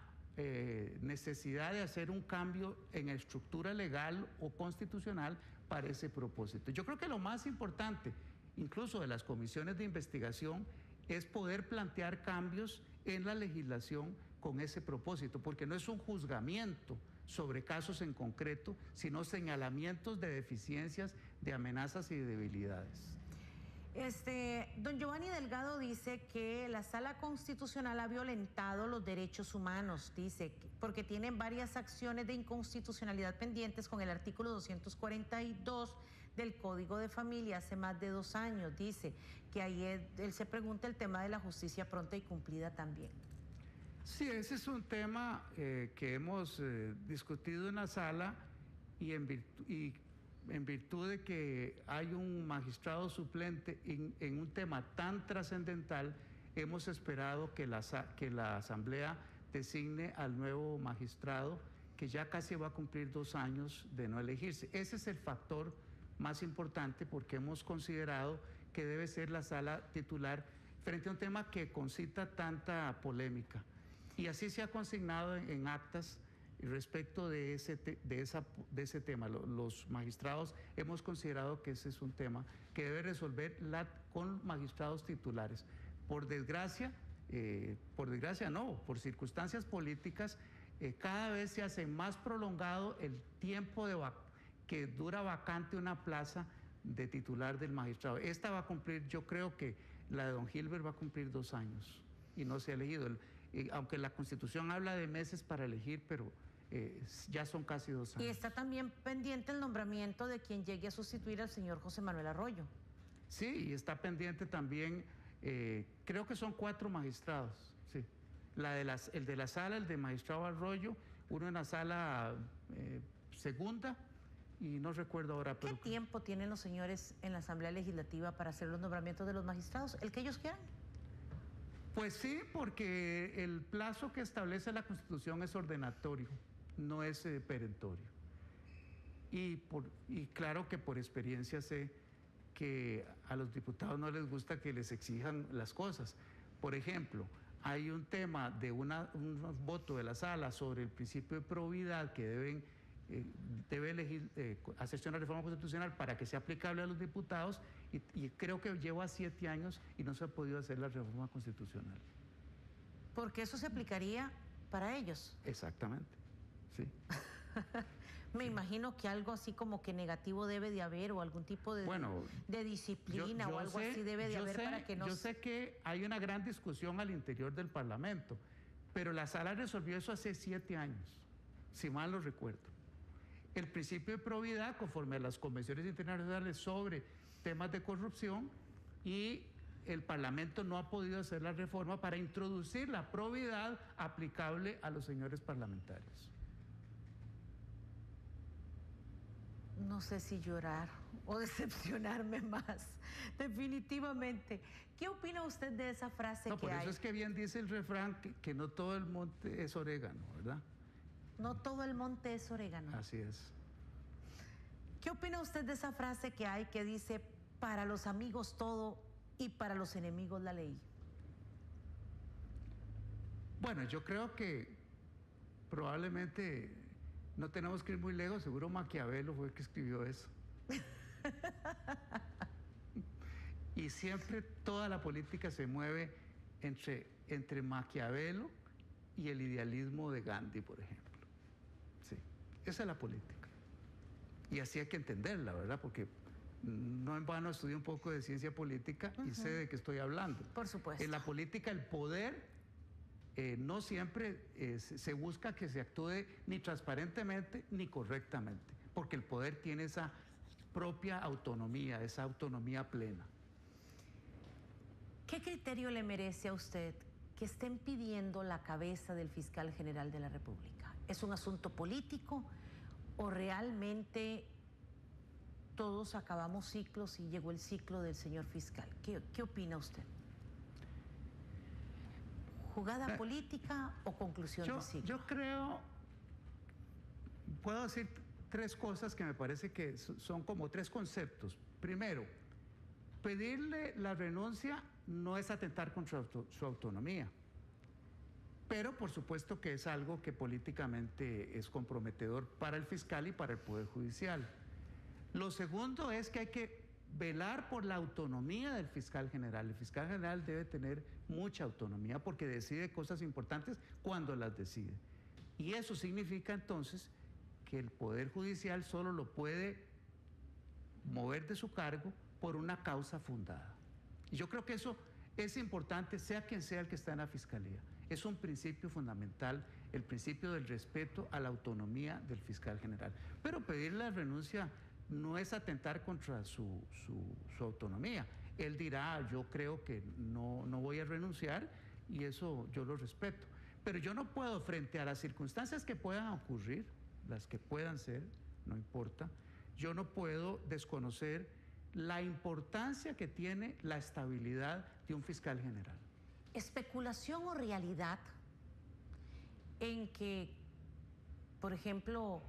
necesidad de hacer un cambio en la estructura legal o constitucional para ese propósito. Yo creo que lo más importante, incluso de las comisiones de investigación, es poder plantear cambios en la legislación con ese propósito, porque no es un juzgamiento sobre casos en concreto, sino señalamientos de deficiencias, de amenazas y de debilidades. Don Giovanni Delgado dice que la Sala Constitucional ha violentado los derechos humanos, dice, porque tienen varias acciones de inconstitucionalidad pendientes con el artículo 242 del Código de Familia hace más de 2 años. Dice que ahí él se pregunta el tema de la justicia pronta y cumplida también. Sí, ese es un tema que hemos discutido en la sala y en virtud de que hay un magistrado suplente en un tema tan trascendental, hemos esperado que la Asamblea designe al nuevo magistrado, que ya casi va a cumplir 2 años de no elegirse. Ese es el factor más importante, porque hemos considerado que debe ser la sala titular frente a un tema que concita tanta polémica. Y así se ha consignado en actas respecto de ese tema. Los magistrados hemos considerado que ese es un tema que debe resolver con magistrados titulares. Por desgracia no, por circunstancias políticas, cada vez se hace más prolongado el tiempo que dura vacante una plaza de titular del magistrado. Esta va a cumplir, yo creo que la de don Gilbert va a cumplir 2 años y no se ha elegido. Aunque la Constitución habla de meses para elegir, pero ya son casi 2 años. Y está también pendiente el nombramiento de quien llegue a sustituir al señor José Manuel Arroyo. Sí, y está pendiente también, creo que son 4 magistrados, sí. El de la sala, el de magistrado Arroyo, uno en la sala segunda, y no recuerdo ahora. ¿Qué tiempo tienen los señores en la Asamblea Legislativa para hacer los nombramientos de los magistrados? ¿El que ellos quieran? Pues sí, porque el plazo que establece la Constitución es ordenatorio, no es perentorio. Y claro que por experiencia sé que a los diputados no les gusta que les exijan las cosas. Por ejemplo, hay un tema de un voto de la sala sobre el principio de probidad que debe hacerse una reforma constitucional para que sea aplicable a los diputados, y creo que lleva 7 años y no se ha podido hacer la reforma constitucional. Porque eso se aplicaría para ellos. Exactamente, sí. Me imagino que algo así como que negativo debe de haber, o algún tipo de disciplina o algo así debe de haber para que no... Yo sé que hay una gran discusión al interior del Parlamento, pero la sala resolvió eso hace 7 años, si mal no recuerdo. El principio de probidad, conforme a las convenciones internacionales sobre temas de corrupción, y el Parlamento no ha podido hacer la reforma para introducir la probidad aplicable a los señores parlamentarios. No sé si llorar o decepcionarme más, definitivamente. ¿Qué opina usted de esa frase que hay? Por eso es que bien dice el refrán que no todo el monte es orégano, ¿verdad? No todo el monte es orégano. Así es. ¿Qué opina usted de esa frase que hay que dice, para los amigos todo y para los enemigos la ley? Bueno, yo creo que probablemente no tenemos que ir muy lejos, seguro Maquiavelo fue el que escribió eso. Y siempre toda la política se mueve entre Maquiavelo y el idealismo de Gandhi, por ejemplo. Sí, esa es la política. Y así hay que entenderla, ¿verdad? Porque no en vano estudié un poco de ciencia política y sé de qué estoy hablando. Por supuesto. En la política el poder no siempre se busca que se actúe ni transparentemente ni correctamente, porque el poder tiene esa propia autonomía, esa autonomía plena. ¿Qué criterio le merece a usted que estén pidiendo la cabeza del fiscal general de la República? ¿Es un asunto político? ¿O realmente todos acabamos ciclos y llegó el ciclo del señor fiscal? ¿Qué opina usted? ¿Jugada política o conclusión de ciclo? Yo creo, puedo decir tres cosas que me parece que son como tres conceptos. Primero, pedirle la renuncia no es atentar contra su autonomía, pero por supuesto que es algo que políticamente es comprometedor para el fiscal y para el Poder Judicial. Lo segundo es que hay que velar por la autonomía del fiscal general. El fiscal general debe tener mucha autonomía porque decide cosas importantes cuando las decide. Y eso significa entonces que el Poder Judicial solo lo puede mover de su cargo por una causa fundada. Y yo creo que eso es importante, sea quien sea el que está en la Fiscalía. Es un principio fundamental, el principio del respeto a la autonomía del fiscal general. Pero pedir la renuncia no es atentar contra su autonomía. Él dirá, yo creo que no voy a renunciar, y eso yo lo respeto. Pero yo no puedo, frente a las circunstancias que puedan ocurrir, las que puedan ser, no importa, yo no puedo desconocer la importancia que tiene la estabilidad de un fiscal general. ¿Especulación o realidad en que, por ejemplo,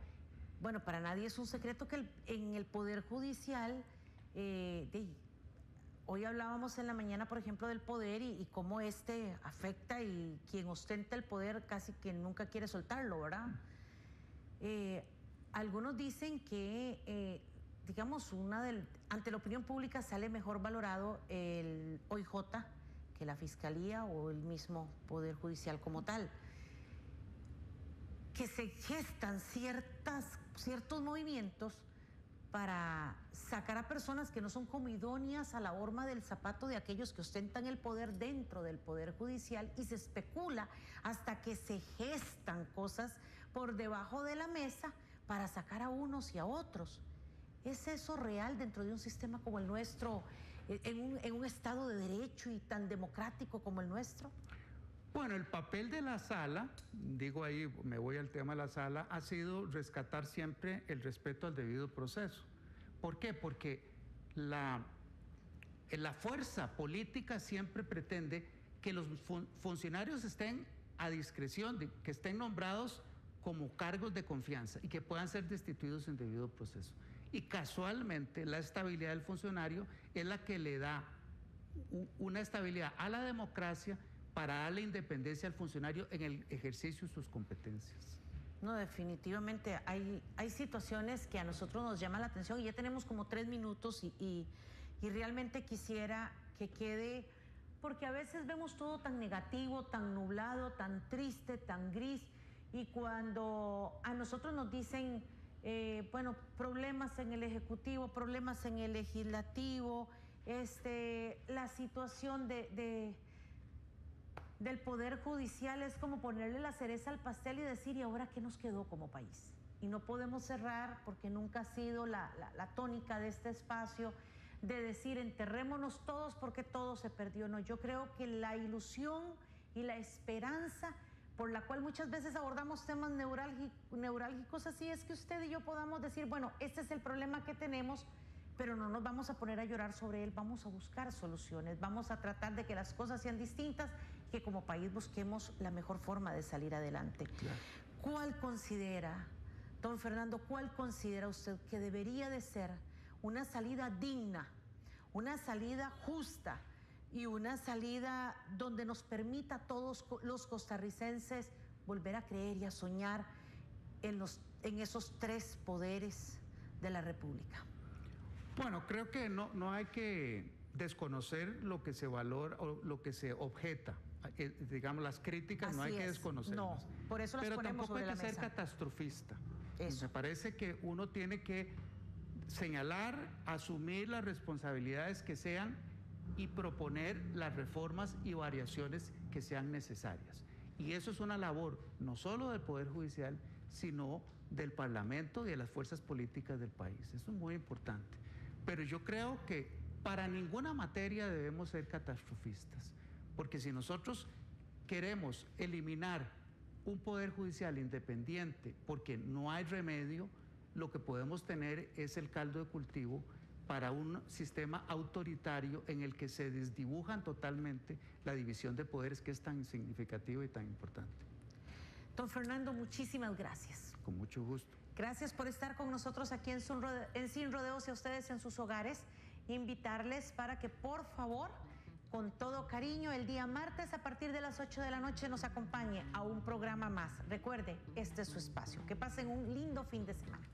bueno, para nadie es un secreto que en el Poder Judicial, hoy hablábamos en la mañana, por ejemplo, del poder y cómo este afecta, y quien ostenta el poder casi que nunca quiere soltarlo, ¿verdad? Algunos dicen que, digamos, ante la opinión pública sale mejor valorado el OIJ que la Fiscalía o el mismo Poder Judicial como tal. Que se gestan ciertos movimientos para sacar a personas que no son como idóneas a la horma del zapato de aquellos que ostentan el poder dentro del Poder Judicial, y se especula hasta que se gestan cosas por debajo de la mesa para sacar a unos y a otros. ¿Es eso real dentro de un sistema como el nuestro, en un Estado de derecho y tan democrático como el nuestro? Bueno, el papel de la sala, digo ahí, me voy al tema de la sala, ha sido rescatar siempre el respeto al debido proceso. ¿Por qué? Porque la fuerza política siempre pretende que los funcionarios estén a discreción, que estén nombrados como cargos de confianza y que puedan ser destituidos en debido proceso. Y casualmente la estabilidad del funcionario es la que le da una estabilidad a la democracia para darle independencia al funcionario en el ejercicio de sus competencias. No, definitivamente hay situaciones que a nosotros nos llaman la atención, y ya tenemos como 3 minutos y realmente quisiera que quede, porque a veces vemos todo tan negativo, tan nublado, tan triste, tan gris, y cuando a nosotros nos dicen, bueno, problemas en el Ejecutivo, problemas en el Legislativo, la situación del Poder Judicial es como ponerle la cereza al pastel y decir, ¿y ahora qué nos quedó como país? Y no podemos cerrar, porque nunca ha sido la tónica de este espacio, de decir enterrémonos todos porque todo se perdió. No, yo creo que la ilusión y la esperanza por la cual muchas veces abordamos temas neurálgicos así es que usted y yo podamos decir, bueno, este es el problema que tenemos, pero no nos vamos a poner a llorar sobre él, vamos a buscar soluciones, vamos a tratar de que las cosas sean distintas, que como país busquemos la mejor forma de salir adelante. Claro. ¿Cuál considera, don Fernando, cuál considera usted que debería de ser una salida digna, una salida justa y una salida donde nos permita a todos los costarricenses volver a creer y a soñar en esos 3 poderes de la República? Bueno, creo que no hay que desconocer lo que se valora o lo que se objeta. Digamos, las críticas Así no hay que es. desconocerlas. No, por eso las ponemos sobre la mesa. Pero tampoco hay que ser catastrofista. Eso. Me parece que uno tiene que señalar, asumir las responsabilidades que sean y proponer las reformas y variaciones que sean necesarias. Y eso es una labor no solo del Poder Judicial, sino del Parlamento y de las fuerzas políticas del país. Eso es muy importante. Pero yo creo que para ninguna materia debemos ser catastrofistas, porque si nosotros queremos eliminar un Poder Judicial independiente porque no hay remedio, lo que podemos tener es el caldo de cultivo para un sistema autoritario en el que se desdibujan totalmente la división de poderes que es tan significativa y tan importante. Don Fernando, muchísimas gracias. Con mucho gusto. Gracias por estar con nosotros aquí en Sin Rodeos y a ustedes en sus hogares. Invitarles para que por favor, con todo cariño, el día martes a partir de las 8 de la noche nos acompañe a un programa más. Recuerde, este es su espacio. Que pasen un lindo fin de semana.